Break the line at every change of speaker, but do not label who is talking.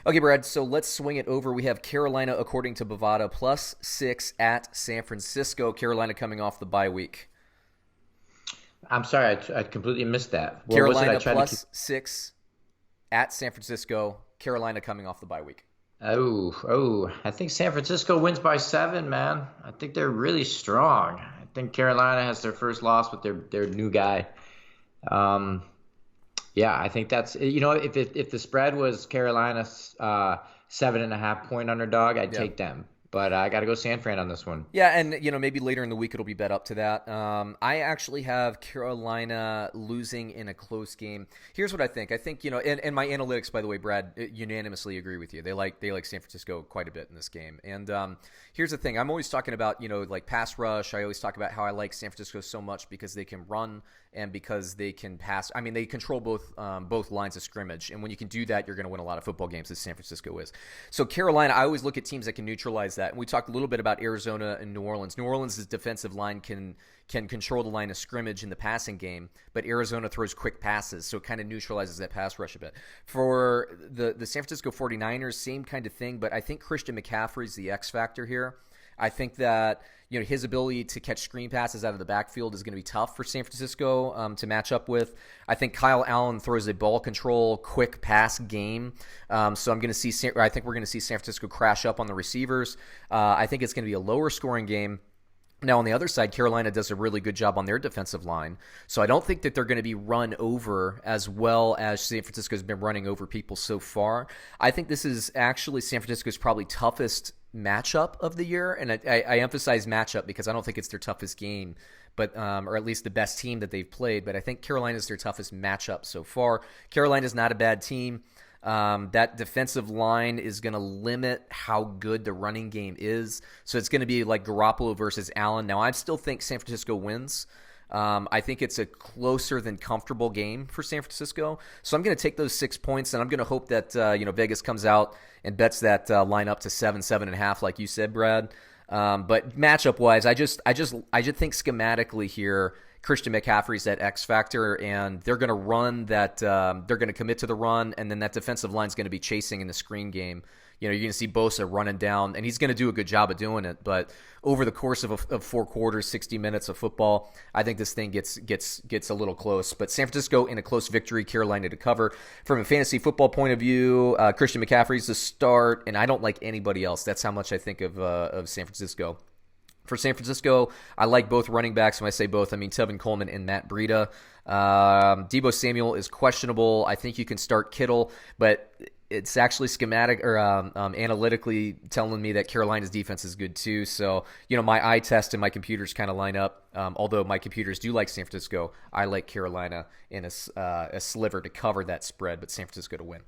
Okay, Brad, so let's swing it over. We have Carolina, according to Bovada, +6 at San Francisco. Carolina coming off the bye week.
I'm sorry, I completely missed that. What was it? I
Carolina
tried to keep.
+6 at San Francisco. Carolina coming off the bye week.
Oh, I think San Francisco wins by 7, man. I think they're really strong. I think Carolina has their first loss with their new guy. Um, yeah, I think that's if the spread was Carolina's 7.5 point underdog, I'd
Yeah.
take them. But I got to go San Fran on this one.
Yeah, and maybe later in the week it'll be bet up to that. I actually have Carolina losing in a close game. Here's what I think. I think and my analytics, by the way, Brad, unanimously agree with you. They like San Francisco quite a bit in this game. And here's the thing. I'm always talking about like pass rush. I always talk about how I like San Francisco so much because they can run and because they can pass. I mean, they control both lines of scrimmage, and when you can do that, you're going to win a lot of football games, as San Francisco is. So Carolina, I always look at teams that can neutralize that. And we talked a little bit about Arizona and New Orleans. New Orleans' defensive line can control the line of scrimmage in the passing game, but Arizona throws quick passes, so it kind of neutralizes that pass rush a bit. For the San Francisco 49ers, same kind of thing, but I think Christian McCaffrey is the X factor here. I think that his ability to catch screen passes out of the backfield is going to be tough for San Francisco to match up with. I think Kyle Allen throws a ball control, quick pass game, so I'm going to see. I think we're going to see San Francisco crash up on the receivers. I think it's going to be a lower scoring game. Now, on the other side, Carolina does a really good job on their defensive line. So I don't think that they're going to be run over as well as San Francisco's been running over people so far. I think this is actually San Francisco's probably toughest matchup of the year. And I emphasize matchup because I don't think it's their toughest game, but or at least the best team that they've played. But I think Carolina's their toughest matchup so far. Carolina's not a bad team. That defensive line is going to limit how good the running game is. So it's going to be like Garoppolo versus Allen. Now, I still think San Francisco wins. I think it's a closer than comfortable game for San Francisco. So I'm going to take those 6 points, and I'm going to hope that Vegas comes out and bets that line up to 7.5, like you said, Brad. But matchup wise, I just think schematically here, Christian McCaffrey's that X factor, and they're going to run that. They're going to commit to the run, and then that defensive line's going to be chasing in the screen game. You're going to see Bosa running down, and he's going to do a good job of doing it. But over the course of 4 quarters, 60 minutes of football, I think this thing gets a little close. But San Francisco in a close victory, Carolina to cover. From a fantasy football point of view, Christian McCaffrey's the start, and I don't like anybody else. That's how much I think of San Francisco. For San Francisco, I like both running backs. When I say both, I mean Tevin Coleman and Matt Breida. Deebo Samuel is questionable. I think you can start Kittle, but it's actually schematic or analytically telling me that Carolina's defense is good too. So, my eye test and my computers kind of line up. Although my computers do like San Francisco, I like Carolina in a sliver to cover that spread, but San Francisco to win.